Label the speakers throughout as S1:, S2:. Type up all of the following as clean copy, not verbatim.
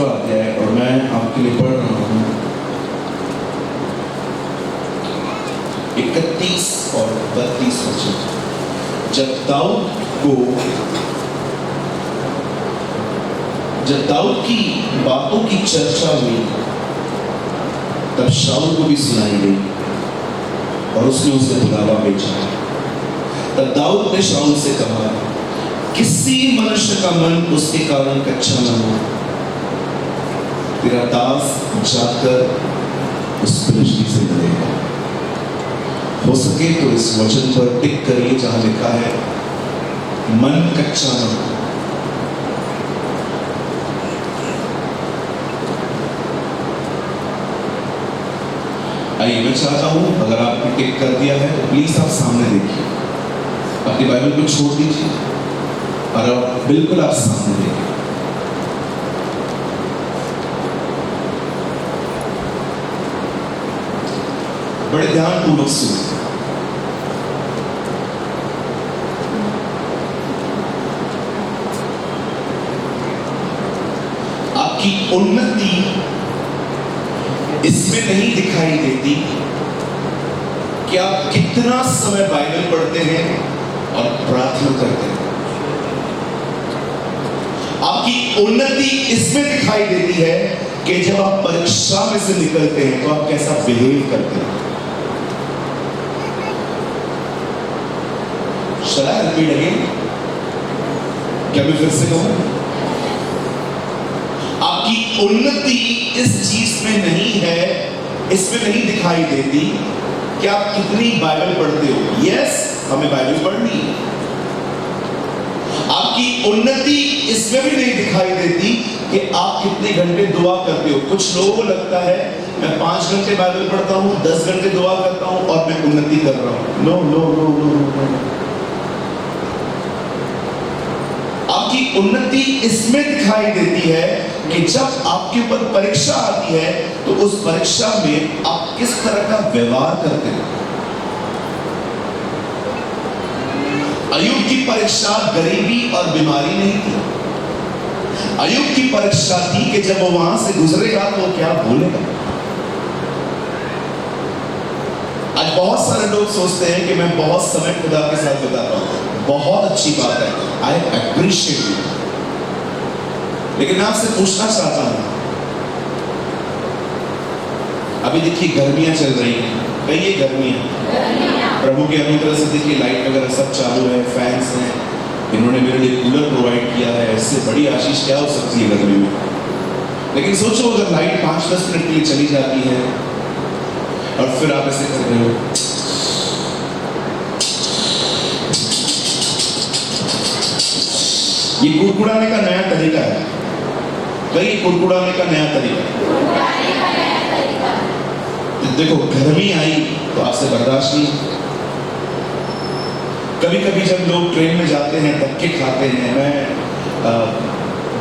S1: 22वां अध्याय और मैं आपके लिए पढ़ रहा हूँ 31 और 32 वचन। जब दाऊद की बातों की चर्चा हुई तब शाऊल को भी सुनाई गई और उसने उसे बुलावा भेजा। तब दाऊद ने शाऊल से कहा, किसी मनुष्य का मन उसके कारण कच्चा न हो, तेरा दास जाकर उस फिलिस्ती से मिलेगा। हो सके तो इस वचन पर टिक करिए जहां लिखा है मन कच्चा न हो। आइए, मैं चाहता हूं अगर आपने टिक कर दिया है तो प्लीज आप सामने देखिए, अपनी बाइबल को छोड़ दीजिए और अब बिल्कुल आप सामने देखिए। बड़े ध्यानपूर्वक सुनिए। आपकी उन्नति इसमें नहीं दिखाई देती कि आप कितना समय बाइबल पढ़ते हैं और प्रार्थना करते हैं। आपकी उन्नति इसमें दिखाई देती है कि जब आप परीक्षा में से निकलते हैं तो आप कैसा बिहेव करते हैं। Shall I repeat again? क्या मैं फिर से कहूं? आपकी उन्नति इस चीज में नहीं है, इसमें नहीं दिखाई देती कि आप कितनी बाइबल पढ़ते हो। यस, हमें बाइबल पढ़नी है। आपकी उन्नति इसमें भी नहीं दिखाई देती कि आप कितने घंटे दुआ करते हो। कुछ लोगों को लगता है मैं 5 घंटे बाइबल पढ़ता हूं, 10 घंटे दुआ करता हूं और मैं उन्नति कर रहा हूं। No no no no no. आपकी उन्नति इसमें दिखाई देती है कि जब आपके ऊपर परीक्षा आती है तो उस परीक्षा में आप किस तरह का व्यवहार करते हैं। अय्यूब की परीक्षा गरीबी और बीमारी नहीं थी। अय्यूब की परीक्षा थी कि जब वो वहां से गुजरेगा तो वो क्या बोलेगा। आज बहुत सारे लोग सोचते हैं कि मैं बहुत समय खुदा के साथ बिताता हूं। बहुत अच्छी बात है, आई एप्रिशिएट यू। लेकिन मैं आपसे पूछना चाहता हूं, अभी देखिए गर्मियां चल रही हैं, कई गर्मियां प्रभु के अनुग्रह से देखिए लाइट वगैरह सब चालू है, फैंस हैं, इन्होंने मेरे लिए कूलर प्रोवाइड किया है। इससे बड़ी आशीष क्या हो सकती है गर्मी में। लेकिन सोचो अगर लाइट 5-10 मिनट के लिए चली जाती है और फिर आप ऐसे कर रहे हो, ये कुड़कुड़ाने का नया तरीका है। कई कुड़कुड़ाने का नया तरीका। देखो गर्मी आई तो आपसे बर्दाश्त नहीं। कभी कभी जब लोग ट्रेन में जाते हैं धक्के खाते हैं, मैं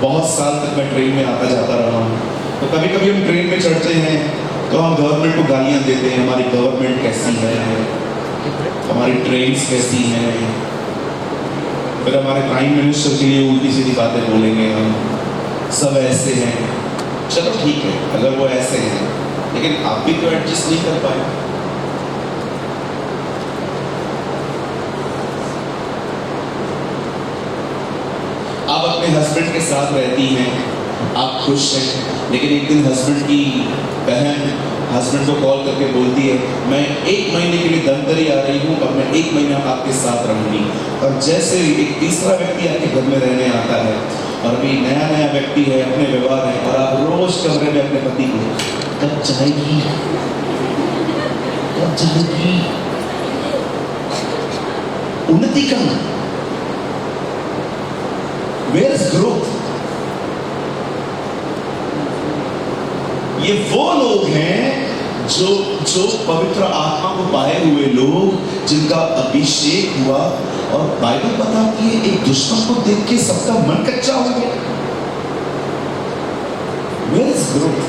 S1: बहुत साल तक मैं ट्रेन में आता जाता रहा हूँ, तो कभी कभी हम ट्रेन में चढ़ते हैं तो हम गवर्नमेंट को गालियाँ देते हैं, हमारी गवर्नमेंट कैसी है, हमारी ट्रेन्स कैसी हैं। फिर हमारे प्राइम मिनिस्टर के लिए उल्टी सीधी बातें बोलेंगे, हम सब ऐसे हैं। चलो ठीक है अगर वो ऐसे हैं, लेकिन आप भी तो एडजस्ट नहीं कर पाए। आप अपने हस्बैंड के साथ रहती हैं, आप खुश हैं, लेकिन एक दिन हस्बैंड की बहन हस्बैंड को कॉल करके बोलती है मैं 1 महीने के लिए धमतरी आ रही हूँ और मैं 1 महीना आपके साथ रहूंगी। और जैसे एक तीसरा व्यक्ति आपके घर में रहने आता है और अभी नया व्यक्ति है, अपने व्यवहार है, और आप रोज कमरे में अपने पति को कब जाएगी कब जाएगी। उन्नति कहाँ? Where is growth? ये वो लोग हैं जो पवित्र आत्मा को पाए हुए लोग, जिनका अभिषेक हुआ। और बाइबल बताती है एक दुश्मन को देख के सबका मन कच्चा हो गया। Where is growth?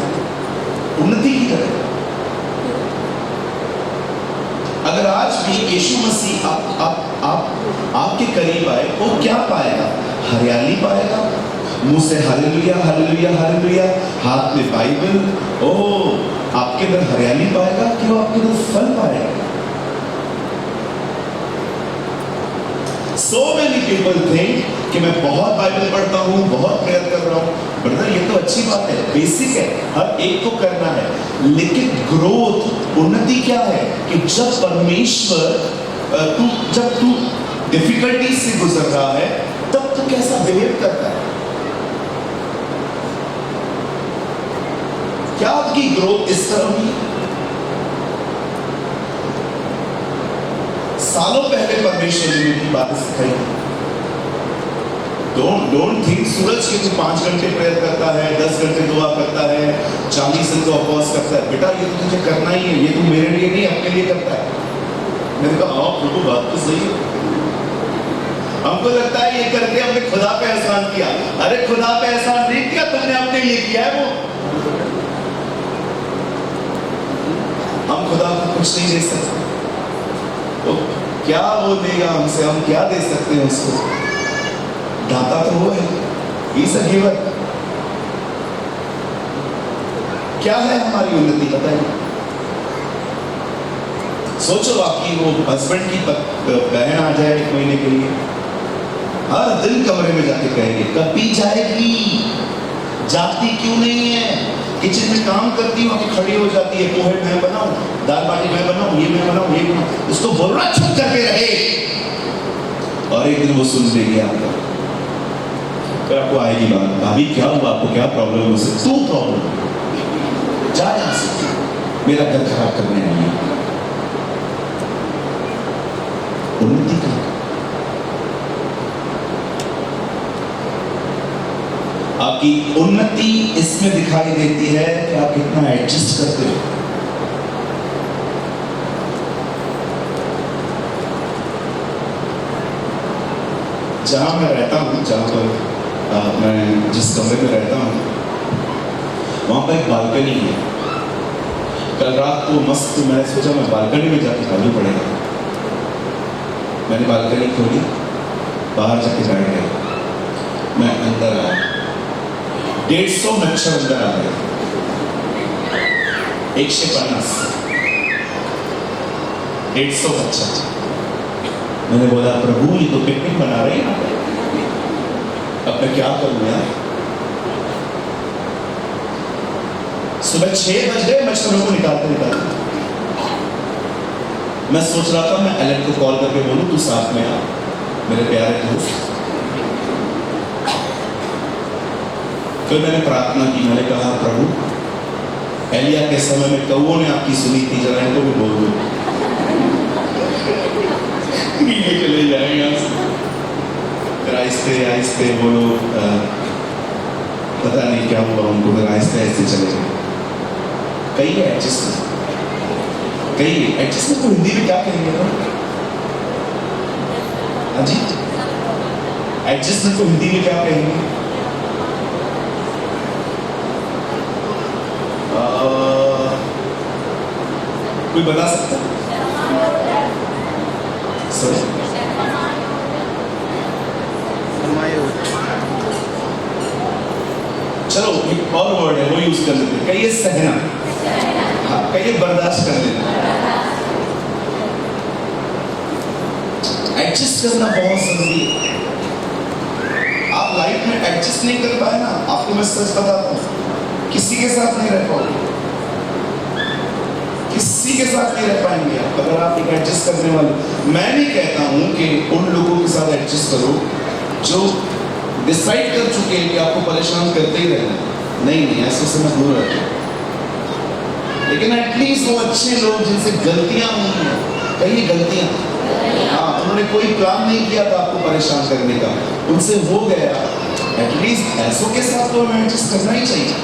S1: उन्नति की तरह। अगर आज भी यीशु मसीह आपके करीब आए तो क्या पाएगा? हरियाली पाएगा, मुंह से हालेलुया हालेलुया हालेलुया, हाथ में बाइबल। ओह, आपके अंदर हरियाली पाएगा कि वो आपके अंदर फल पाएगा? So many people think कि मैं बहुत बाइबल पढ़ता हूँ, बहुत प्रेयर कर रहा हूँ। ब्रदर, ये तो अच्छी बात है, बेसिक है, हर एक को करना है, लेकिन ग्रोथ, उन्नति क्या है कि जब परमेश्वर जब तू डिफिकल्टी से गुजर रहा है तब तू कैसा बिहेव करता है? क्या आपकी ग्रोथ इस तरह हुई? सालों पहले परमेश्वर ने मेरी बातें सिखाई। डोंट थिंक सूरज के तू 5 घंटे प्रेयर करता है, 10 घंटे दुआ करता है, 40 दिन तो उपवास करता है। बेटा, ये तो तुझे करना ही है, ये तू मेरे लिए नहीं अपने लिए करता है। मैंने कहा हाँ प्रभु, बात तो सही है। हमको लगता है ये करके हमने खुदा पे एहसान किया। अरे खुदा पे एहसान नहीं किया, तुमने अपने लिए किया है। वो हम खुदा को कुछ नहीं दे सकते, तो क्या वो देगा हमसे? हम क्या दे सकते हैं उसको? दाता तो वो है, ही इज अ गिवर। क्या है हमारी उन्नति, बताइए। सोचो आपकी वो हस्बैंड की बहन आ जाए 1 महीने के लिए, हर दिन कमरे में जाके कहेंगे कभी जाएगी, जाती क्यों नहीं है? किचन में काम करती हूँ, खड़ी हो जाती है, पोहे मैं बनाऊं, दाल बाटी मैं बनाऊं, ये मैं बनाऊं, ये बनाऊं। उसको बोलना चुप करके रहे, और एक दिन वो सुन लेगी आपका, फिर आपको आएगी बात, भाभी क्या हुआ, आपको क्या प्रॉब्लम है? उससे तू प्रॉब्लम, जा यहां से, मेरा घर खराब करने नहीं है। उन्नति का आपकी उन्नति इसमें दिखाई देती है कि आप कितना एडजस्ट करते हो। जहां मैं रहता हूं, जहां पर मैं जिस कमरे में रहता हूं, वहां पर एक बालकनी है। कल रात को मस्त मैंने सोचा मैं बालकनी में जाके खालू पड़ेगा। मैंने बालकनी खोली, बाहर जाके बैठ गया। मैं अंदर आया, 150 मच्छर अंदर आ गए, 150 150 मच्छर। मैंने बोला प्रभु, ये तो पिकनिक बना रहे हैं, अब मैं क्या करूं यार? सुबह 6 बज गए मच्छरों को निकालते निकालते। मैं सोच रहा था मैं एलन को कॉल करके बोलूं तू साथ में आ, मेरे प्यारे दोस्त। फिर मैंने प्रार्थना की, मैंने कहा प्रभु, एलिया के समय में कौओं ने आपकी सुनी थी, जरा इनको भी बोल दो ये चले जाएंगे यहाँ से। फिर आहिस्ते आहिस्ते वो लोग पता नहीं क्या हुआ उनको, फिर आहिस्ते आहिस्ते चले गए। कई एडजस्टमेंट, कई एडजस्टमेंट को हिंदी में क्या कहेंगे? हाँ जी, एडजस्टमेंट को हिंदी में क्या कहेंगे? कोई बता सकता? सॉरी, चलो एक और वर्ड है वो यूज कर लेते हैं, कहिए सहना। हाँ, कहिए बर्दाश्त कर लेना। एडजस्ट करना बहुत जरूरी है। आप लाइफ में एडजस्ट नहीं कर पाए ना, आपको मैं सच बताता हूँ, किसी के साथ नहीं रह पाओगे, किसी के साथ नहीं रह पाएंगे आप अगर आप एक एडजस्ट करने वाले। मैं नहीं कहता हूं कि उन लोगों के साथ एडजस्ट करो जो डिसाइड कर चुके हैं कि आपको परेशान करते ही रहना। नहीं, ऐसे से मैं दूर रहता हूं, लेकिन एटलीस्ट वो अच्छे लोग जिनसे गलतियां हुई हैं, कई गलतियां, हाँ, उन्होंने कोई प्लान नहीं किया था आपको परेशान करने का, उनसे हो गया, एटलीस्ट ऐसों के साथ तो हमें एडजस्ट करना ही चाहिए।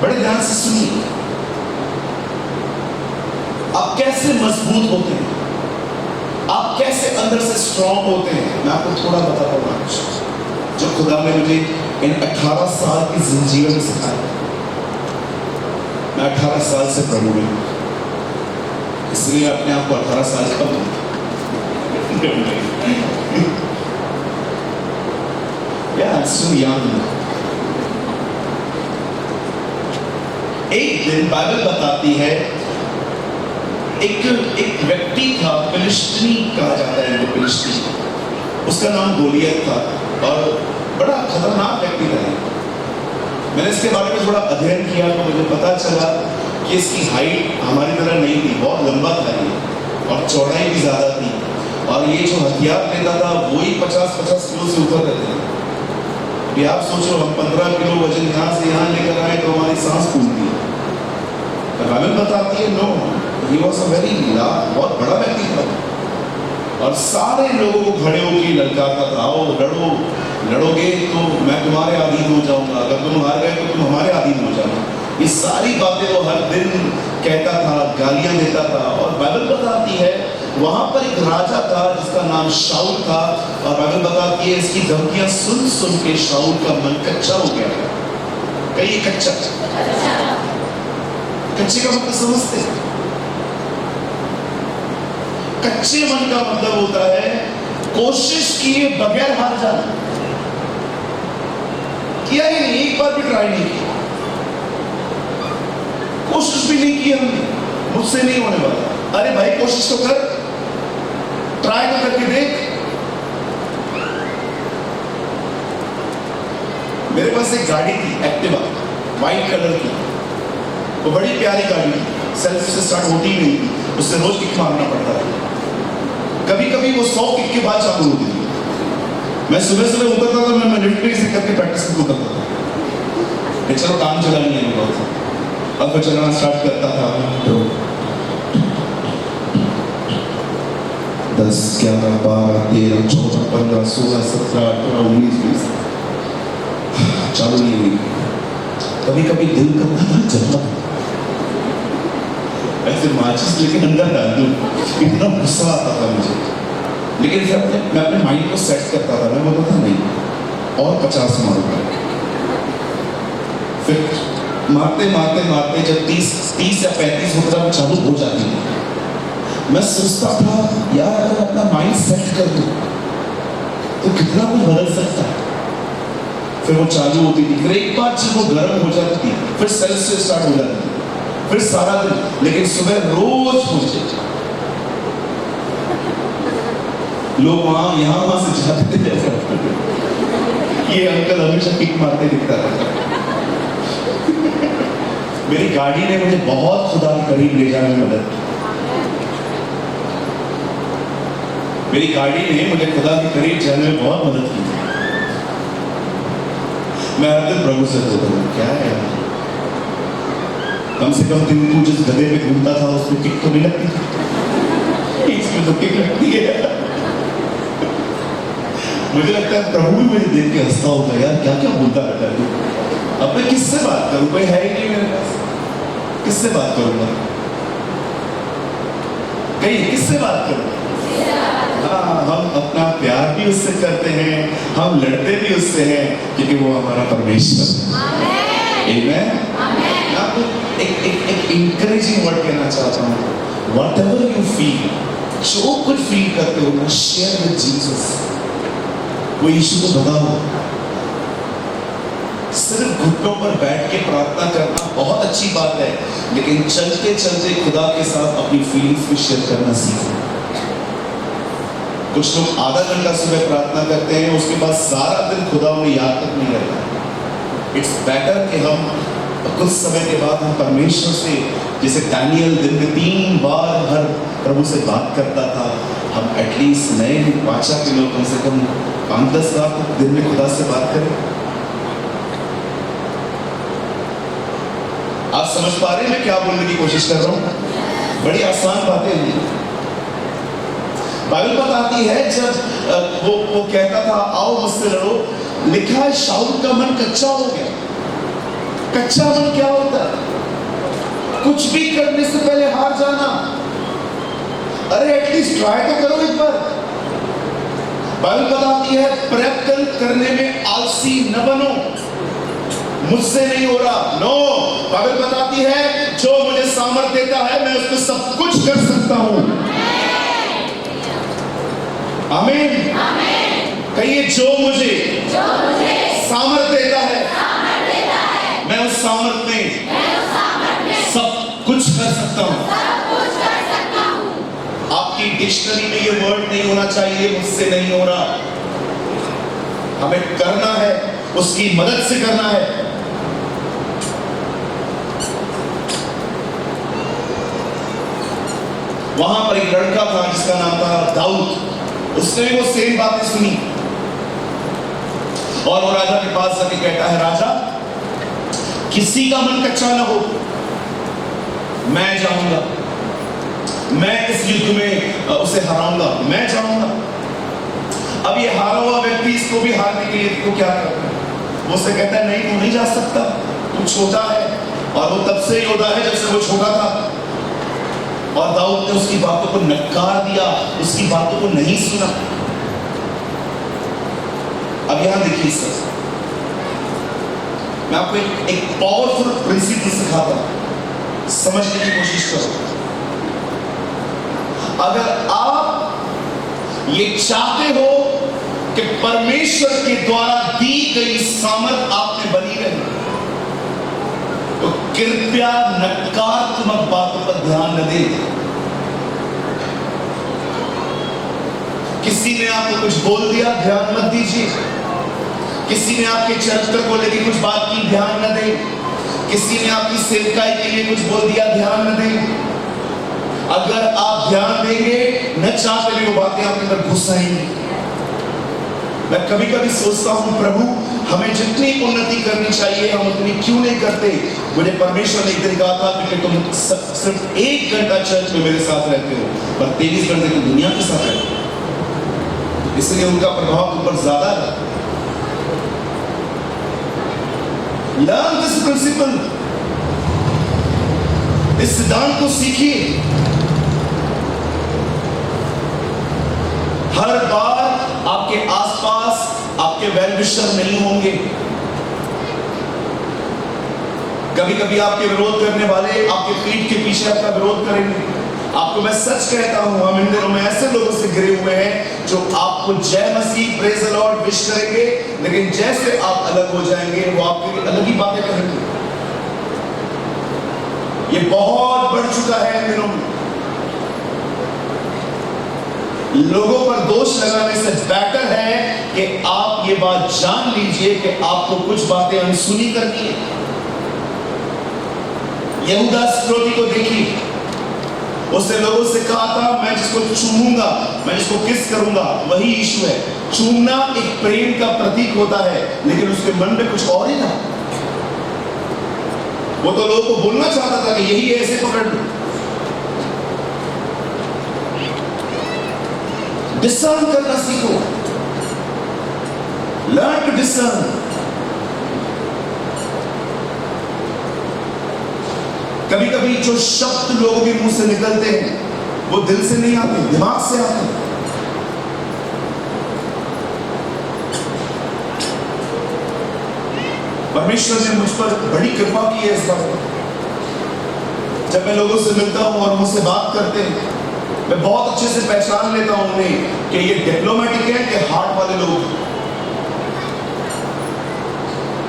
S1: बड़े ध्यान से सुनिए, आप कैसे मजबूत होते हैं, आप कैसे अंदर से स्ट्रॉन्ग होते हैं। मैं आपको थोड़ा बताता हूँ आज जो खुदा ने मुझे इन 18 साल की जिंदगी में सिखाया। मैं 18 साल से प्रभु में, इसलिए अपने आप को 18 साल का Yeah, I'm still young. एक दिन बाइबल बताती है एक व्यक्ति था, फिलिस्तीनी कहा जाता है इनको, फिलिस्तीनी। उसका नाम गोलियत था और बड़ा खतरनाक व्यक्ति था। मैंने इसके बारे में थोड़ा अध्ययन किया तो मुझे पता चला कि इसकी हाइट हमारी तरह नहीं थी, बहुत लंबा था ये और चौड़ाई भी ज्यादा थी। और ये जो हथियार लेता था वही 50-50 किलो से ऊपर रहते थे। अभी आप सोचो, हम 15 किलो वजन यहाँ से यहाँ लेकर आए तो हमारी सांस फूलती है। बाइबल बताती है no, he was a very large, बहुत बड़ा व्यक्ति था और सारे लोगों को खड़े होकर ललकारता था, आओ लड़ो, लड़ोगे तो मैं तुम्हारे अधीन हो जाऊंगा, अगर तुम हार गए तो तुम हमारे अधीन हो जाओगे। ये सारी बातें वो हर दिन कहता था, गालियां देता था। और बाइबल बताती है वहां पर एक राजा था जिसका नाम शाऊल था और बाइबल बताती है इसकी धमकियां सुन सुन के शाऊल का मन कच्चा हो गया। कहिए कच्चा। कच्चे का मतलब समझते हैं? कच्चे मन का मतलब होता है कोशिश किए बगैर हार जाना। किया ही नहीं, एक बार भी ट्राई नहीं किया, कोशिश भी नहीं की हमने, मुझसे नहीं होने वाला। अरे भाई कोशिश तो कर, ट्राई तो करके देख। मेरे पास एक गाड़ी थी एक्टिवा, व्हाइट कलर की, वो बड़ी प्यारी गाड़ी थी, सेल्फ से स्टार्ट होती ही नहीं थी, उससे रोज किक मारना पड़ता था। कभी कभी वो 100 किक के बाद चालू होती थी। मैं सुबह सुबह उतरता था, मैं लिफ्ट में से करके प्रैक्टिस करके उतरता था। चलो काम चला नहीं है बहुत, अब मैं चलाना स्टार्ट करता था तो 10, 11, 12, 13, 14, 15, 16, 17, 18, 19, 20 चालू नहीं हुई। कभी कभी दिल करता था जलता था, ऐसे माचिस लेके अंदर डाल दूं, इतना गुस्सा आता था मुझे। लेकिन फिर मैं अपने माइंड को सेट करता था, मैं बोलता था नहीं और 50 मारूंगा। फिर मारते मारते मारते जब 30 या 35 होता था चालू हो जाती थी। मैं सोचता था यार अगर अपना माइंड सेट कर दूं तो कितना कुछ बदल सकता है। फिर वो चालू होती थी, फिर एक बार जब वो गर्म हो जाती थी फिर सेल्फ से स्टार्ट हो जाती थी, फिर सारा दिन। लेकिन सुबह रोज पूछते लोग वहां से जाते थे, ये अंकल हमेशा किक मारते दिखता था। मेरी गाड़ी ने मुझे बहुत खुदा के करीब ले जाने में मदद की। मेरी गाड़ी ने मुझे खुदा के करीब जाने में बहुत मदद की। मैं हर दिन प्रभु से बोलता हूँ क्या है यार, कम से कम दिन तू जिस गधे पे घूमता था उसमें किक तो नहीं लगती थी, इसमें तो किक लगती है। मुझे लगता है प्रभु भी मुझे देख के हंसता होगा, यार क्या क्या बोलता रहता है। अब मैं किससे बात करूं, कोई है ही नहीं मेरे पास, किससे बात करूंगा? कहीं किससे बात करूं? हाँ, हम अपना प्यार भी उससे करते हैं, हम लड़ते भी उससे हैं क्योंकि वो हमारा परमेश्वर है। आमीन। आपको एक इंकरेजिंग वर्ड कहना चाहता हूँ। व्हाटएवर यू फील, जो कुछ फील करते हो ना, शेयर विद जीसस। वो यीशु को बताओ। सिर्फ घुटनों पर बैठ के प्रार्थना करना बहुत अच्छी बात है, लेकिन चलते चलते खुदा के साथ अपनी फीलिंग्स भी शेयर करना सीखो। कुछ लोग आधा घंटा सुबह प्रार्थना करते हैं, उसके बाद सारा दिन खुदा उन्हें याद तक नहीं रहता। इट्स बेटर कि हम कुछ समय के बाद हम परमेश्वर से, जैसे दानियल दिन में 3 बार हर प्रभु से बात करता था, हम एटलीस्ट नए वाचा के लोग कम से कम 5-10 बार दिन में खुदा से बात करें। आप समझ पा रहे हैं मैं क्या बोलने की कोशिश कर रहा हूं? बड़ी आसान बातें हैं। बाइबल बताती है जब वो कहता था आओ मुझसे लड़ो, लिखा है शाऊल का मन कच्चा हो गया। कच्चा मन क्या होता है? कुछ भी करने से पहले हार जाना। अरे एटलीस्ट ट्राई तो करो एक बार। बाइबल बताती है प्रयत्न करने में आलसी न बनो। मुझसे नहीं हो रहा, नो। बाइबल बताती है जो मुझे सामर्थ देता है मैं उसमें सब कुछ कर सकता हूं। आमीन। कहिए जो मुझे सामर्थ देता है, मैं उस सामर्थ में सब कुछ कर सकता हूं। आपकी डिक्शनरी में ये वर्ड नहीं होना चाहिए मुझसे नहीं हो रहा। हमें करना है, उसकी मदद से करना है। वहां पर एक लड़का था जिसका नाम था दाऊद। उसने भी वो सेम बातें सुनी और वो राजा के पास जाके कहता है, राजा किसी का मन कच्चा ना हो, मैं जाऊंगा, मैं इस युद्ध में उसे हराऊंगा, मैं जाऊंगा। अब ये हारा हुआ व्यक्ति इसको भी हारने के लिए तो क्या करता है? वो उससे कहता है, नहीं तू नहीं जा सकता, तू छोटा है। और वो तब से योद्धा है जब से वो छोटा था। और दाऊद ने उसकी बातों को नकार दिया, उसकी बातों को नहीं सुना। अब यहां देखिए सर, मैं आपको एक पावरफुल प्रिंसिपल सिखाता हूं, समझने की कोशिश करो। अगर आप ये चाहते हो कि परमेश्वर के द्वारा दी गई सामर्थ आप में बनी रहे, तो कृपया नकारात्मक बातों पर ध्यान न दें। किसी ने आपको कुछ बोल दिया, ध्यान मत दीजिए। किसी ने आपके चरित्र को लेकर कुछ बात की, ध्यान न दें। किसी ने आपकी सेवकाई के लिए कुछ बोल दिया, ध्यान न दें। अगर आप ध्यान देंगे, न चाहते भी वो बातें आपके अंदर घुस आएंगी। मैं कभी कभी सोचता हूं, प्रभु हमें जितनी उन्नति करनी चाहिए हम उतनी क्यों नहीं करते। मुझे परमेश्वर ने एक दिन कहा था कि तुम सिर्फ 1 घंटा चर्च में मेरे साथ रहते हो, पर 23 घंटे तो दुनिया के साथ रहते हो, इसलिए उनका प्रभाव ऊपर ज्यादा है। लर्न दिस प्रिंसिपल, इस सिद्धांत को सीखिए। हर बार आपके आसपास आपके वेल विशर नहीं होंगे। कभी कभी आपके विरोध करने वाले आपके पीठ के पीछे आपका विरोध करेंगे। आपको मैं सच कहता हूं, हम इन दिनों में ऐसे लोगों से घिरे हुए हैं जो आपको जय मसीह, प्रेज द लॉर्ड विश करेंगे, लेकिन जैसे आप अलग हो जाएंगे वो आपके लिए अलग ही बातें करेंगे। ये बहुत बढ़ चुका है इन दिनों में। लोगों पर दोष लगाने से बेटर है कि आप ये बात जान लीजिए कि आपको कुछ बातें अनसुनी करनी है। यहूदा इस्करियोती को देखिए, उसने लोगों से कहा था, मैं जिसको चूमूंगा, मैं जिसको किस करूंगा वही यीशु है। चूमना एक प्रेम का प्रतीक होता है, लेकिन उसके मन में कुछ और ही था। वो तो लोगों को बोलना चाहता था कि यही है, ऐसे पकड़ लो। डिसर्न करना सीखो, लर्न टू डिसर्न। कभी कभी जो शब्द लोगों के मुंह से निकलते हैं वो दिल से नहीं आते, दिमाग से आते हैं। परमेश्वर ने मुझ पर बड़ी कृपा की है इस बात पर। जब मैं लोगों से मिलता हूं और मुझसे बात करते हैं, मैं बहुत अच्छे से पहचान लेता हूं उन्हें कि ये डिप्लोमेटिक है कि हार्ट वाले लोग।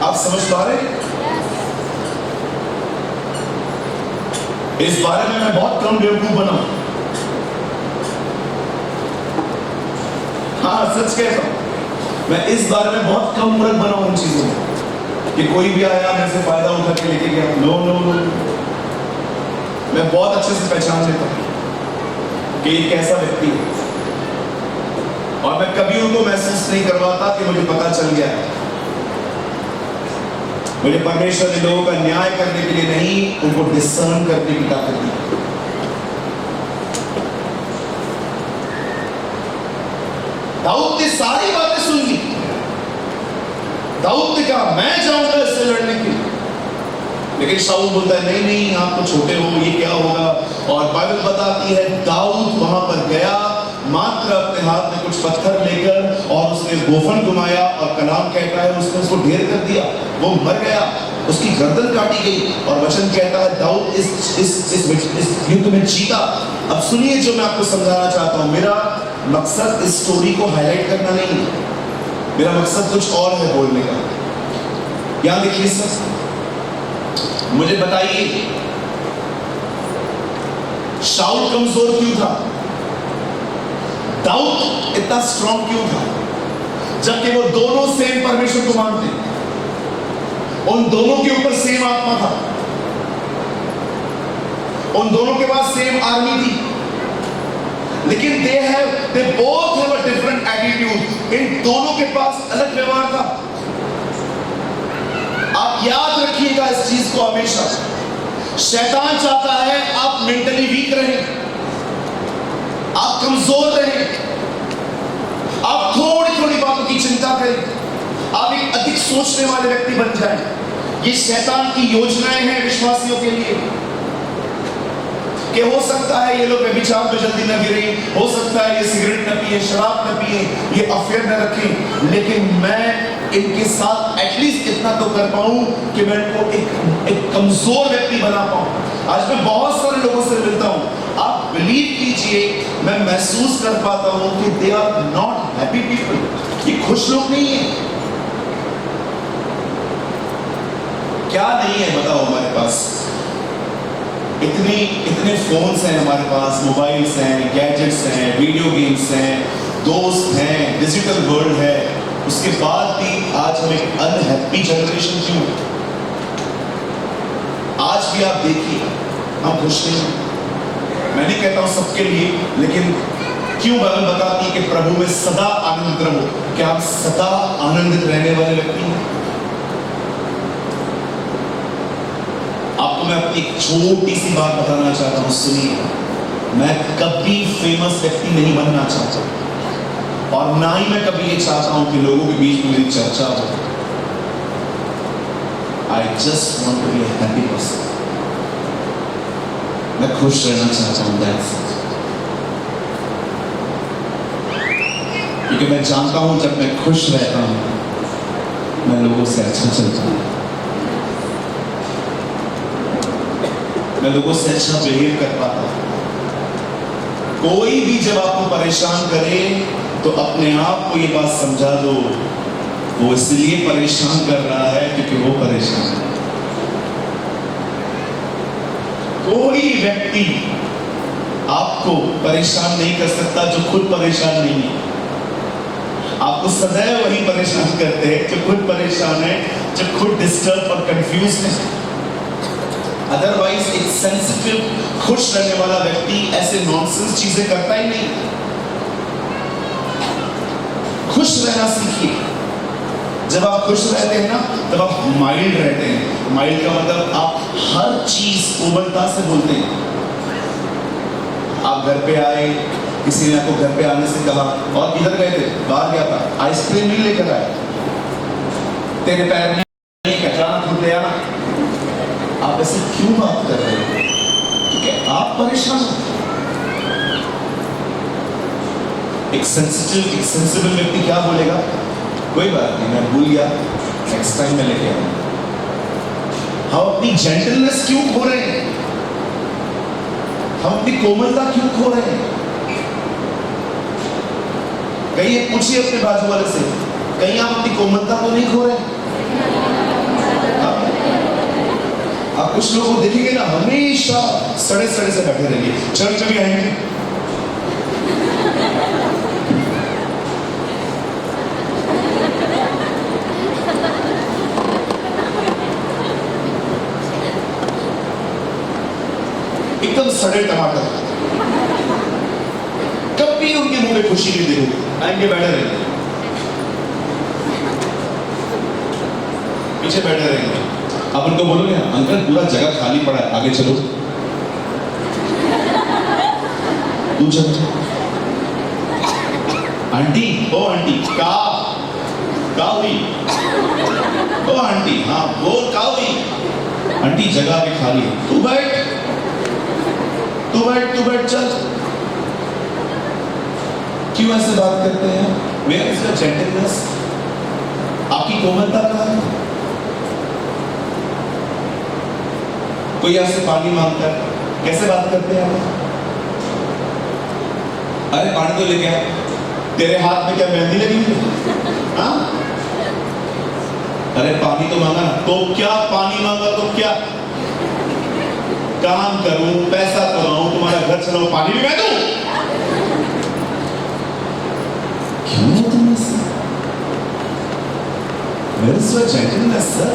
S1: आप समझ पा रहे हैं? इस बारे में मैं बहुत कम बेवकूफ बना। हाँ सच कहता हूं, मैं इस बारे में बहुत कम मूर्ख बना हूं उन चीजों में कि कोई भी आया मेरे से फायदा उठा के लेके गया। नो नो नो, मैं बहुत अच्छे से पहचान लेता हूं कि ये कैसा व्यक्ति है, और मैं कभी उनको महसूस नहीं करवाता कि मुझे पता चल गया है। मुझे परमेश्वर ने लोगों का न्याय करने के लिए नहीं, उनको डिसर्न करने की ताकत दी। दाऊद ने सारी बातें सुन ली। दाऊद ने कहा मैं जाऊंगा इससे लड़ने के लिए, लेकिन शाऊल बोलता है नहीं नहीं, आप तो छोटे हो, ये क्या होगा। और बाइबल बताती है दाऊद वहां पर गया मात्र अपने हाथ में कुछ पत्थर लेकर, और उसने गोफन घुमाया, और कलाम कहता है उसने उसको ढेर कर दिया, वो मर गया, उसकी गर्दन काटी गई। और वचन कहता है दाऊद इस युद्ध में जीता। अब सुनिए जो मैं आपको समझाना चाहता हूं, मेरा मकसद इस स्टोरी को हाईलाइट करना नहीं है, मेरा मकसद कुछ और है बोलने का। यहां देखिए सर, मुझे बताइए शाऊल कमजोर क्यों था? दाऊद इतना स्ट्रॉन्ग क्यों था? जबकि वो दोनों सेम परमेश्वर को मानते, उन दोनों के ऊपर सेम आत्मा था, उन दोनों के पास सेम आर्मी थी, लेकिन they both have a different attitude. इन दोनों के पास अलग व्यवहार था। आप याद रखिएगा इस चीज को हमेशा। शैतान चाहता है आप मेंटली वीक रहें, आप कमजोर रहें, आप थोड़ी थोड़ी बातों की चिंता करें, आप एक अधिक सोचने वाले व्यक्ति बन जाएं। ये शैतान की योजनाएं हैं विश्वासियों के लिए कि हो सकता है ये लोग व्यभिचार में जल्दी न गिरे, हो सकता है ये सिगरेट न पिए, शराब न पिए, ये अफेयर न रखें, लेकिन मैं इनके साथ एटलीस्ट इतना तो कर पाऊं कि मैं इनको एक कमजोर व्यक्ति बना पाऊं। आज मैं बहुत सारे लोगों से मिलता हूं, आप बिलीव कीजिए मैं महसूस कर पाता हूं कि they are not happy people. ये खुश लोग नहीं है। क्या नहीं है बताओ हमारे पास? इतने फोन्स हैं हमारे पास, मोबाइल्स हैं, गैजेट्स हैं, वीडियो गेम्स हैं, दोस्त हैं, डिजिटल वर्ल्ड है, उसके बाद भी आज हम एक अनहैप्पी जनरेशन क्यों? आज भी आप देखिए हम खुश नहीं। मैं नहीं कहता हूं सबके लिए, लेकिन क्यों बाइबल बताती है कि प्रभु में सदा आनंदित रहो। क्या आप सदा आनंदित रहने वाले व्यक्ति हैं? आपको मैं अपनी एक छोटी सी बात बताना चाहता हूं, सुनिए। मैं कभी फेमस व्यक्ति नहीं बनना चाहता, और ना ही मैं कभी ये चाहता हूं कि लोगों के बीच में मेरी चर्चा हो। I just want to be a happy person. मैं खुश रहना चाहता हूं, दैट्स इट। क्योंकि मैं जानता हूं जब मैं खुश रहता हूं मैं लोगों से अच्छा चलता हूं, मैं लोगों से अच्छा बिहेव कर पाता हूं। कोई भी जब आपको परेशान करे तो अपने आप को ये बात समझा दो, वो इसलिए परेशान कर रहा है क्योंकि वो परेशान है। कोई व्यक्ति आपको परेशान नहीं कर सकता जो खुद परेशान नहीं है। आपको सदैव वही परेशान करते हैं जो खुद परेशान है, जो खुद डिस्टर्ब और कंफ्यूज है। अदरवाइज एक सेंसिटिव खुश रहने वाला व्यक्ति ऐसे नॉनसेंस चीजें करता ही नहीं। खुश रहना सीखिए। जब आप खुश रहते हैं ना तब आप माइल्ड रहते हैं। माइल्ड का मतलब आप हर चीज कोमलता से बोलते हैं। आप घर पे आए, किसी ने आपको घर पे आने से कहा, और किधर गए थे? बाहर गया था, आइसक्रीम नहीं लेकर आए, तेरे पैर में कचरा खुद ले आना। आप ऐसे क्यों बात कर रहे हो? क्योंकि आप परेशान हो। एक सेंसिटिव, एक सेंसिबल व्यक्ति क्या बोलेगा? कोई बात नहीं, मैं भूल गया, नेक्स्ट टाइम मैं लेके आऊंगा। हम अपनी जेंटलनेस क्यों खो रहे हैं? हम अपनी कोमलता क्यों खो रहे हैं? कहीं पूछिए अपने बाजू वाले से, कहीं आप अपनी कोमलता तो नहीं खो रहे? आप कुछ लोगों को देखेंगे ना, हमेशा सड़े सड़े से बैठे रहेंगे। चर्च में भी आएंगे, एकदम सड़े टमाटर। कभी उनके मुंह में खुशी नहीं देखोगे। आएंगे, बैठे रहेंगे, पीछे बैठे रहेंगे। आप उनको बोलोगे अंकल पूरा जगह खाली पड़ा है, आगे चलो। तू चल। आंटी, ओ आंटी, का हुई? ओ आंटी, हाँ वो का हुई? आंटी जगह आगे खाली है, तू बैठ, चल। क्यों ऐसे बात करते हैं? Where is the gentleness? आपकी कोमलता कहाँ है? कोई आपसे पानी मांगता है, कैसे बात करते हैं आप? अरे पानी तो लेके आ। तेरे हाथ में क्या मेहंदी लगी हुई है? हाँ, अरे पानी तो मांगा ना। तो क्या पानी मांगा तो क्या? काम करूं, पैसा कमाऊं, तुम्हारा घर चलाऊं, पानी भी मैं दूं? क्यों हो तुम ऐसे? Where is your gentleness, sir?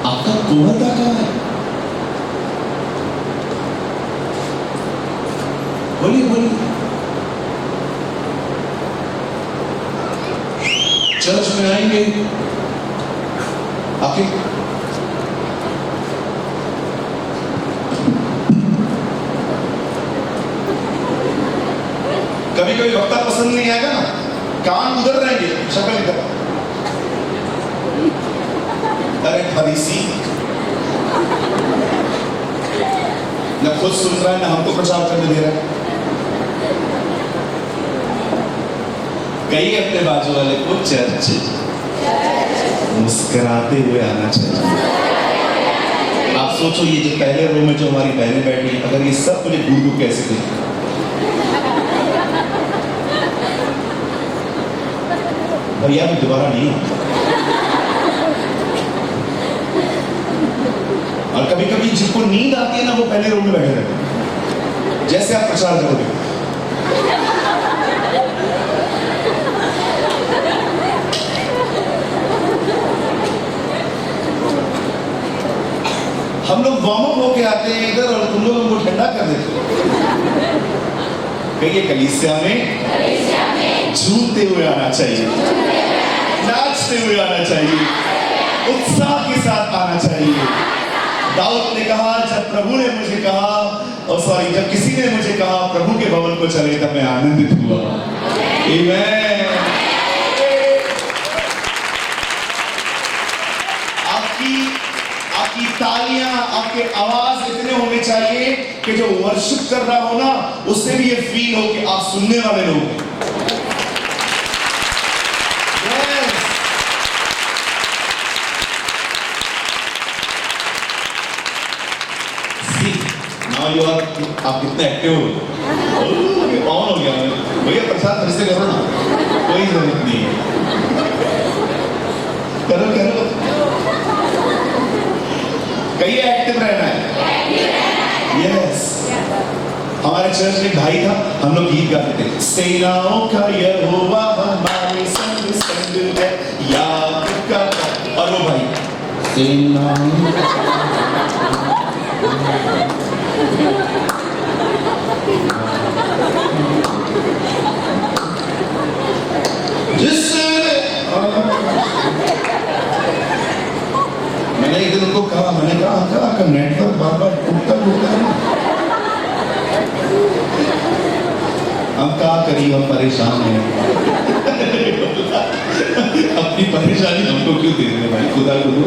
S1: आपका कोहता कहाँ है? बोलिए बोलिए। चर्च में आएंगे आके कभी कभी वक्ता पसंद नहीं आएगा ना, कान उधर रहेंगे, शक्ल इधर। अरे फरीसी, न खुद सुन रहा है ना हमको प्रचार करने दे रहा है। कई अपने बाजू वाले को चर्च मुस्कुराते हुए आना चाहिए। आप सोचो ये जो पहले रो में जो हमारी बहनें बैठी, अगर ये सब मुझे गुरु कैसे थे? भैया भी दोबारा नहीं आता। और कभी कभी जिनको नींद आती है ना, वो पहले रूम में बैठे रहते हैं, जैसे आप प्रचार करोगे। हम लोग वार्म अप होके आते हैं इधर और तुम लोग हमको ठंडा कर देते हो। कहिए कलीसिया में झूमते हुए आना चाहिए, नाचते हुए आना चाहिए, उत्साह के साथ आना चाहिए। दाऊद ने कहा, जब प्रभु ने मुझे कहा, और सॉरी जब किसी ने मुझे कहा प्रभु के भवन को चले, तब मैं आनंदित हुआ। आमीन। आपकी तालियां, आपके आवाज इतने होने चाहिए कि जो वर्शिप कर रहा हो ना, उससे भी ये फील हो कि आप सुनने वाले लोग हैं। आप कितने एक्टिव हो, ऑन हो गया भैया, प्रसाद फिर से करो ना, कोई जरूरत नहीं है, करो करो। कहीं एक्टिव रहना है। यस, हमारे चर्च में भाई था, हम लोग गीत गाते थे, सेनाओं का यहोवा हमारे संग संग है, याकूब का। और वो भाई मैंने एक दिन उनको कहा, मैंने कहा आपका नेटवर्क बार बार टूटता है। हम क्या करिए, हम परेशान हैं। अपनी परेशानी हमको क्यों दे रहे भाई, खुदा को दो,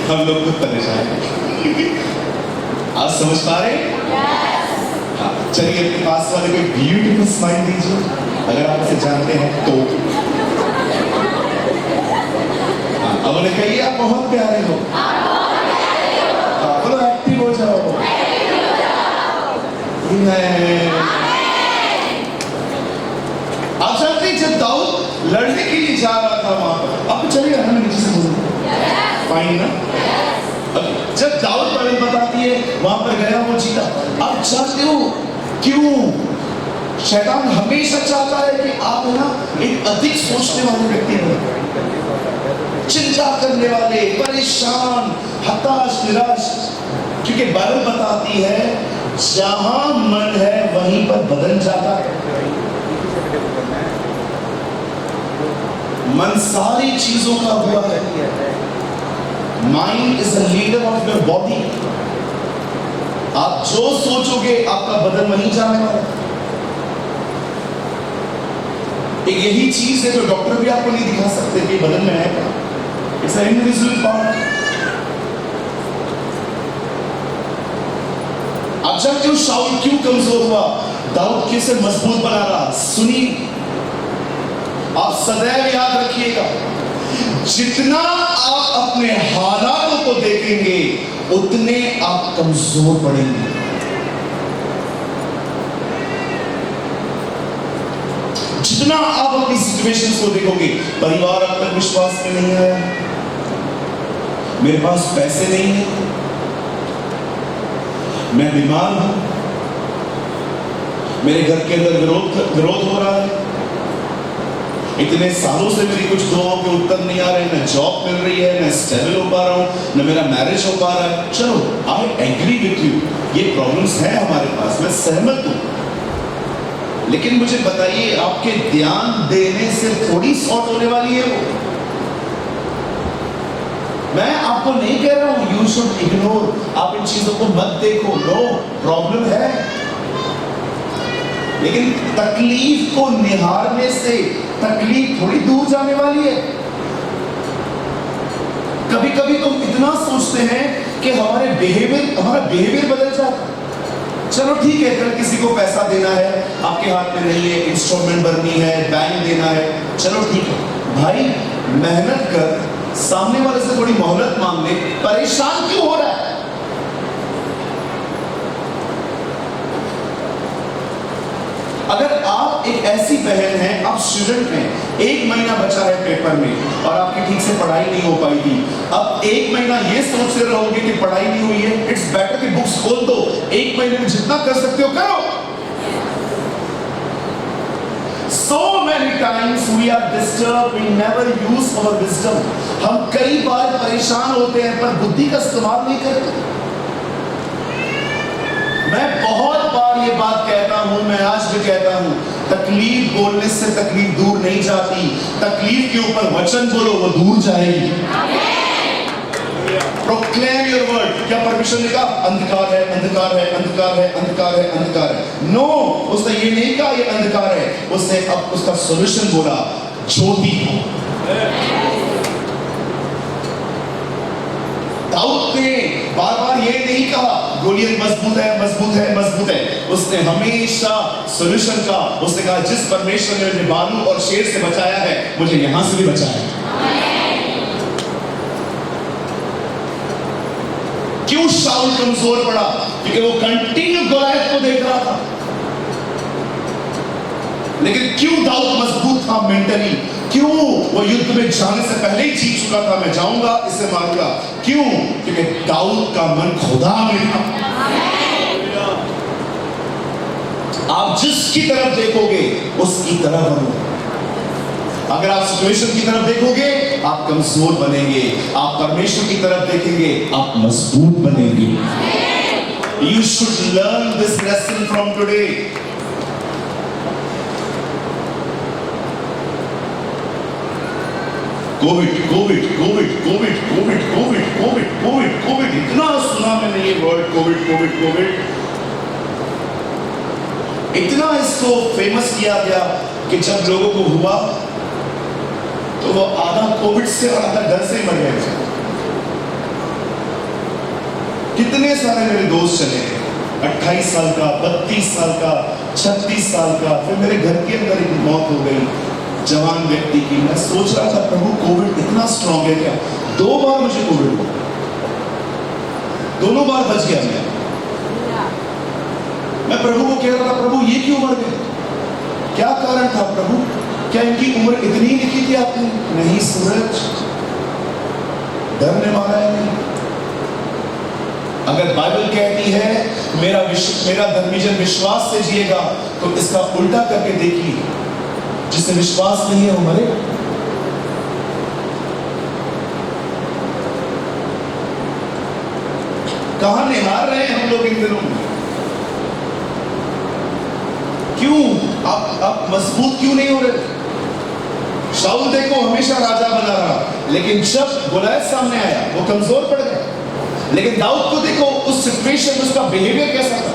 S1: हम लोग खुद परेशान हैं। आज समझ पा रहे? चलिए अपने पास वाले को ब्यूटीफुल स्माइल दीजिए, अगर आप इसे जानते हैं तो। अब उन्हें कहिए आप बहुत प्यारे हो, बोलो एक्टिव हो जाओ। आप जानते हैं जब दाऊद लड़ने के लिए जा रहा था वहां पर, आपको चलेगा ना नीचे से बोलो, फाइन ना? जब दाऊद बाइबल बताती है वहां पर गया, वो जीता। आप जानते हो क्यों? शैतान हमेशा चाहता है कि आप ना एक अधिक सोचने वाले व्यक्ति बने, चिंता करने वाले, परेशान, हताश, निराश। क्योंकि बाइबल बताती है जहां मन है वहीं पर बदन जाता है। मन सारी चीजों का हुआ है। Mind is the leader of your body. आप जो सोचोगे आपका बदन वहीं जाने वाला है। एक यही चीज है जो डॉक्टर भी आपको नहीं दिखा सकते कि बदन में है क्या। It's an invisible part. आप जानते हो शाऊल क्यों कमजोर हुआ, दाऊद कैसे मजबूत बना रहा? सुनिए, आप सदैव याद रखिएगा, जितना आप अपने हालातों को देखेंगे उतने आप कमजोर पड़ेंगे। जितना आप अपनी सिचुएशंस को देखोगे, परिवार अब तक विश्वास में नहीं आया, मेरे पास पैसे नहीं है, मैं बीमार हूं, मेरे घर के अंदर विरोध हो रहा है, इतने सालों से मेरी कुछ दुआओं के उत्तर नहीं आ रहे, न जॉब मिल रही है, न स्टेबल हो पा रहा हूं, न मेरा मैरिज हो पा रहा है। चलो, आई एग्री विथ यू, ये प्रॉब्लम्स है हमारे पास, मैं सहमत हूं, लेकिन मुझे बताइए, आपके ध्यान देने से थोड़ी सॉर्ट होने वाली है वो। मैं आपको नहीं कह रहा हूं यू शुड इग्नोर, आप इन चीजों को मत देखो, नो, प्रॉब्लम है, लेकिन तकलीफ को निहारने से तकलीफ थोड़ी दूर जाने वाली है। कभी कभी तुम इतना सोचते हैं कि हमारा बिहेवियर बदल जाता। चलो ठीक है, कल किसी को पैसा देना है, आपके हाथ में नहीं है, इंस्टॉलमेंट भरनी है, बैंक देना है, चलो ठीक है भाई, मेहनत कर, सामने वाले से थोड़ी मोहलत मांग ले, परेशान क्यों हो रहा है? अगर आप एक ऐसी बहन हैं, आप स्टूडेंट हैं, 1 महीना बचा है पेपर में और आपकी ठीक से पढ़ाई नहीं हो पाई थी, अब 1 महीना ये सोचते रहोगे कि पढ़ाई नहीं हुई है, इट्स बेटर कि बुक्स खोल दो, 1 महीने में जितना कर सकते हो करो। So many times we are disturbed, we never use our wisdom. हम कई बार परेशान होते हैं पर बुद्धि का इस्तेमाल नहीं करते। मैं बहुत बार ये बात कहता हूं, मैं आज भी कहता हूं, तकलीफ बोलने से तकलीफ दूर नहीं जाती, तकलीफ के ऊपर वचन बोलो, वो दूर जाएगी। Proclaim your word. क्या परमेश्वर ने कहा अंधकार है, अंधकार है, अंधकार है, अंधकार है, अंधकार है? नो, उसने ये नहीं कहा ये अंधकार है, उसने अब उसका सॉल्यूशन बोला, ज्योति हो। दाऊद ने बार बार ये नहीं कहा गोलियत मजबूत है, मजबूत है, मजबूत है, उसने हमेशा सॉल्यूशन का, उसने कहा जिस परमेश्वर ने मुझे बालू और शेर से बचाया है, मुझे यहां से भी बचाया। क्यों शाऊल कमजोर पड़ा? क्योंकि वो कंटिन्यू गोलायत को देख रहा था। लेकिन क्यों दाऊद मजबूत था मेंटली? क्यों वो युद्ध में जाने से पहले ही जीत चुका था, मैं जाऊंगा इसे मारूंगा? क्यों? क्योंकि दाऊद का मन खुदा में था। आप जिसकी तरफ देखोगे उसकी तरफ बनो। अगर आप सिचुएशन की तरफ देखोगे आप कमजोर बनेंगे, आप परमेश्वर की तरफ देखेंगे आप मजबूत बनेंगे। You should learn this lesson from today. Covid, इतना सुना मैंने ये वर्ड कोविड। इतना इसको फेमस किया गया कि जब लोगों को हुआ तो वो आधा कोविड से और आधा डर से मर गए। कितने सारे मेरे दोस्त चले, 28 साल का, 32 साल का, 36 साल का, फिर मेरे घर के अंदर एक मौत हो गई जवान व्यक्ति की। मैं सोच रहा था प्रभु कोविड इतना स्ट्रॉन्ग है क्या? 2 बार मुझे कोविड हुआ, दोनों बार बच गया मैं प्रभु को कह रहा था प्रभु ये क्यों मर गए, क्या कारण था प्रभु? क्या इनकी उम्र इतनी लिखी थी आपने? नहीं सूरज, डर ने मारा है नहीं। अगर बाइबल कहती है मेरा धर्मीजन विश्वास से जिएगा, तो इसका उल्टा करके देखिए, जिसे विश्वास नहीं है वो मरेगा। कहां निहार रहे हैं हम लोग इन दिनों में? क्यों आप मजबूत क्यों नहीं हो रहे? शाऊल देखो हमेशा राजा बना रहा, लेकिन जब गोलियत सामने आया वो कमजोर पड़ गया। लेकिन दाऊद को देखो उस सिचुएशन में उसका बिहेवियर कैसा था।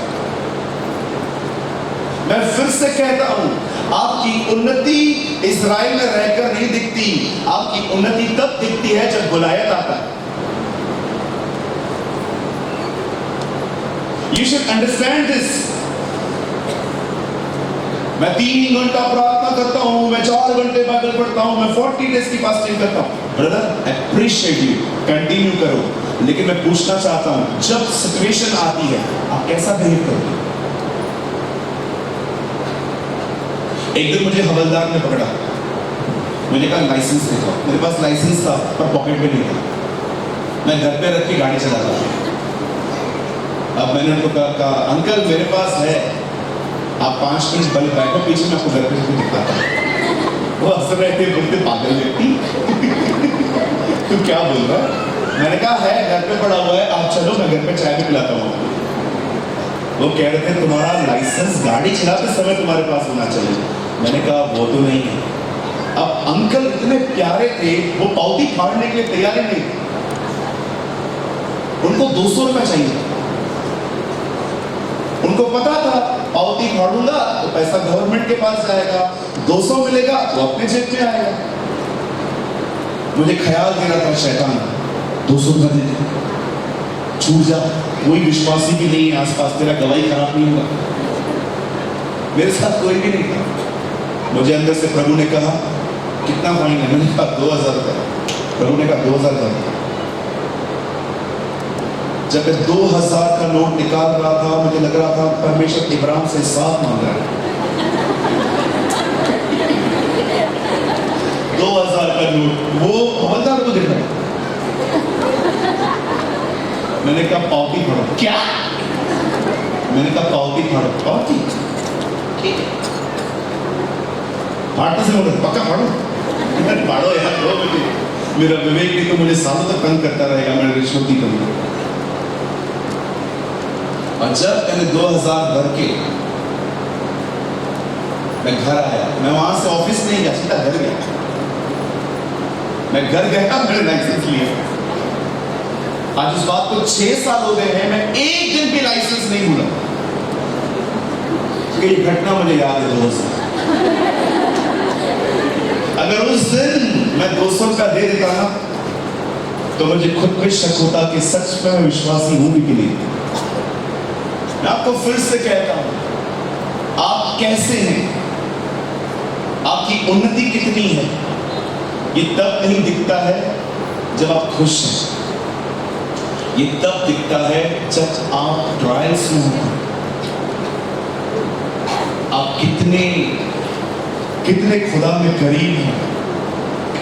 S1: मैं फिर से कहता हूं, आपकी उन्नति इजराइल में रहकर नहीं दिखती, आपकी उन्नति तब दिखती है जब गोलियत आता है। You should understand this. मैं 3 घंटा प्रार्थना करता हूं, मैं 4 घंटे बाइबल पढ़ता हूं, मैं 40 डेज की फास्टिंग करता हूं। ब्रदर अप्रिशिएट यू, कंटिन्यू करो, लेकिन मैं पूछना चाहता हूं जब सिचुएशन आती है आप कैसा बिहेव करते हो? एक दिन मुझे हवलदार ने पकड़ा। मैंने कहा लाइसेंस दिखाओ। मेरे पास लाइसेंस था पर पॉकेट में नहीं था। मैं घर पे रख के गाड़ी चलाता था। अब मैंने उनको कहा अंकल मेरे पास है, आप 5 मिनट पहले बैठो पीछे, मैं आपको घर पे जाके दिखाता हूँ। वो हंस रहे थे, बोलते पागल व्यक्ति तू क्या बोल रहा है? मैंने कहा है घर पे पड़ा हुआ है, आप चलो मैं घर पे चाय भी पिलाता हूँ। वो कह रहे थे तुम्हारा लाइसेंस गाड़ी चलाते समय तुम्हारे पास होना चाहिए। मैंने कहा वो तो नहीं है। अब अंकल इतने प्यारे थे, वो पावती फाड़ने के लिए तैयार ही नहीं थे। उनको 200 रुपए चाहिए। उनको पता था पावती फाड़ूंगा तो पैसा गवर्नमेंट के पास जाएगा, 200 मिलेगा तो अपने जेब में आएगा। मुझे ख्याल दे रहा था शैतान 200 रुपए दे दे, छूट जा, कोई विश्वासी भी नहीं है आसपास, तेरा गवाही खराब नहीं होगा। मेरे साथ कोई भी नहीं था। मुझे अंदर से प्रभु ने कहा कितना फाइन है? मैंने कहा 2000 रुपए। प्रभु ने कहा 2000 रुपए। जब मैं 2000 का नोट निकाल रहा था, मुझे लग रहा था परमेश्वर इब्राहिम से साथ मांग रहा है। 2000 का नोट वो हवलदार को दे रहा है। मैंने कहा पावती फाड़ो। क्या? मैंने कहा पावती फाड़ो। पावती ठीक है, फाड़ने से बोले पक्का फाड़ो। फाड़ो यार, 2 बजे। मेरा विवेक भी तो मुझे सालों तक तंग करता रहेगा, मैं रिश्वत नहीं करूंगा। और जब मैंने 2000 भर के मैं घर आया, मैं वहां से ऑफिस नहीं गया, सीधा घर गया। मैं घर गया, मैंने लाइसेंस लिया। आज उस बात को 6 साल हो गए हैं, मैं एक दिन भी लाइसेंस नहीं भूला। ये घटना मुझे याद है दोस्त। अगर उस दिन मैं 200 रुपया दे देता ना तो मुझे खुद पे शक होता कि सच में मैं विश्वासी हूं भी कि नहीं। मैं आपको फिर से कहता हूं, आप कैसे हैं, आपकी उन्नति कितनी है, ये तब नहीं दिखता है जब आप खुश हैं। ये तब दिखता है जब आप ट्रायल्स में हो। आप कितने खुदा में करीब हैं,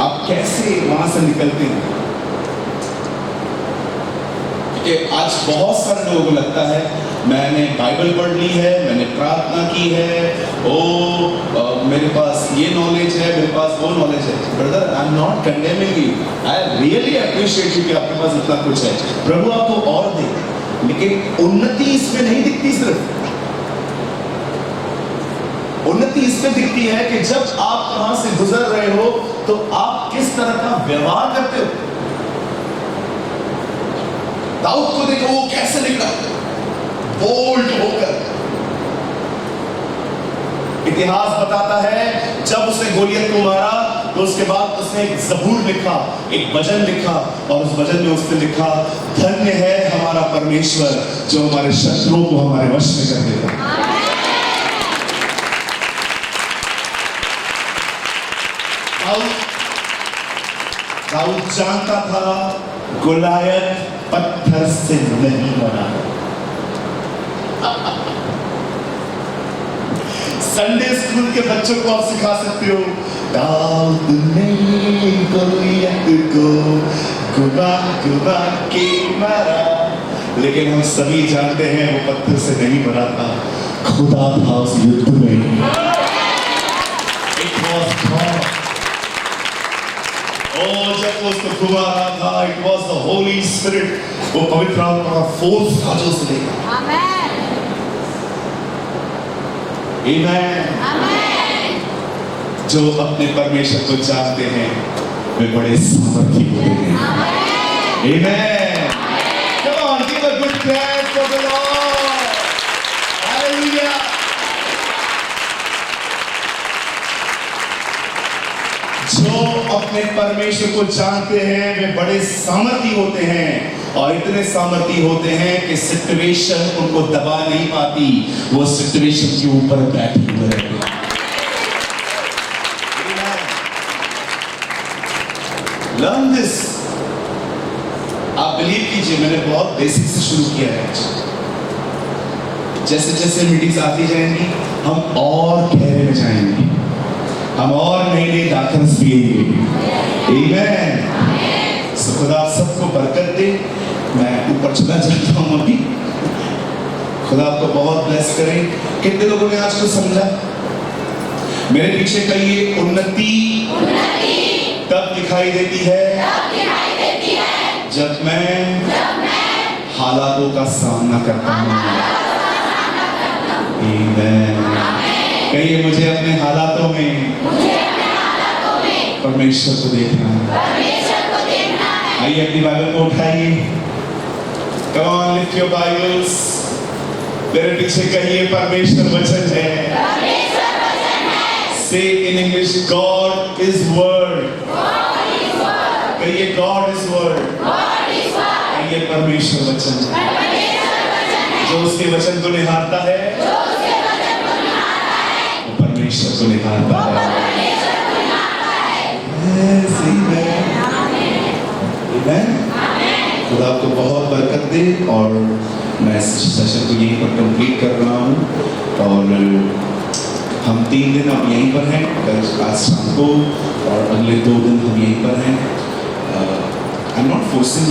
S1: आप कैसे वहां से निकलते हैं। कि आज बहुत सारे लोगों को लगता है मैंने बाइबल पढ़ ली है, मैंने प्रार्थना की है, मेरे पास ये नॉलेज है, मेरे पास वो नॉलेज है। Brother, I am not condemning you, I really appreciate you कि आपके पास इतना कुछ है। प्रभु आपको और दे, लेकिन उन्नति इसमें नहीं दिखती। सिर्फ उन्नति इसमें दिखती है कि जब आप वहां से गुजर रहे हो तो आप किस तरह का व्यवहार करते हो। दाऊद को देखो, वो कैसे निकला, बोल्ड होकर। इतिहास बताता है जब उसने गोलियत को मारा तो उसके बाद उसने एक ज़बूर लिखा, एक भजन लिखा, और उस भजन में उसने लिखा, धन्य है हमारा परमेश्वर जो हमारे शत्रुओं को हमारे वश में कर देता। दाऊद जानता था गोलायत पत्थर से नहीं बना। संडे स्कूल के बच्चों को आप सिखा सकते हो, दाऊद ने गोलियत को गुबा गुबा के मारा, लेकिन हम सभी जानते हैं वो पत्थर से नहीं बना था, खुदा था उस युद्ध में। It was God. जब वो उसको घुमा रहा था, it was the Holy Spirit, वो पवित्र आत्मा का फोर्स था जो उसने देखा। आमेन। जो अपने परमेश्वर को जानते हैं वे बड़े सामर्थी होते हैं। आमेन। Come on, give a good clap for the Lord. Hallelujah. जो अपने परमेश्वर को जानते हैं वे बड़े सामर्थी होते हैं, और इतने सामर्थी होते हैं कि सिचुएशन उनको दबा नहीं पाती, वो सिचुएशन के ऊपर बैठे हुए रहते हैं। Learn this. आप बिलीव कीजिए, मैंने बहुत बेसिक से शुरू किया है। जैसे जैसे मीटिंग्स आती जाएंगी हम और गहरे में जाएंगे। हम और नई नई दाखरस पिएंगे। आमीन। सो खुदा आप सबको बरकत दे। मैं ऊपर चला जाता हूँ अभी। खुदा आपको बहुत ब्लेस करे। कितने लोगों ने आज को समझा? मेरे पीछे कहिए, उन्नति तब दिखाई देती है जब मैं हालातों का सामना करता हूँ। आमीन। कहिए, मुझे अपने हालातों में परमेश्वर को देखना है। आइए अपनी बाइबल को उठाइए। Come on, lift your Bibles. मेरे पीछे कहिए, परमेश्वर वचन है। Say in English, God is word. कहिए, God is word. कहिए, परमेश्वर वचन है। जो उसके वचन को निहारता है वो परमेश्वर को निहारता है। Yes, amen. Amen. खुदा आपको बहुत बरकत दे। और मैं इस सेशन को यहीं पर कंप्लीट कर रहा हूँ। और हम 3 दिन अब यहीं पर हैं, कल आज शाम को, और अगले 2 दिन हम यहीं पर हैं। I am not forcing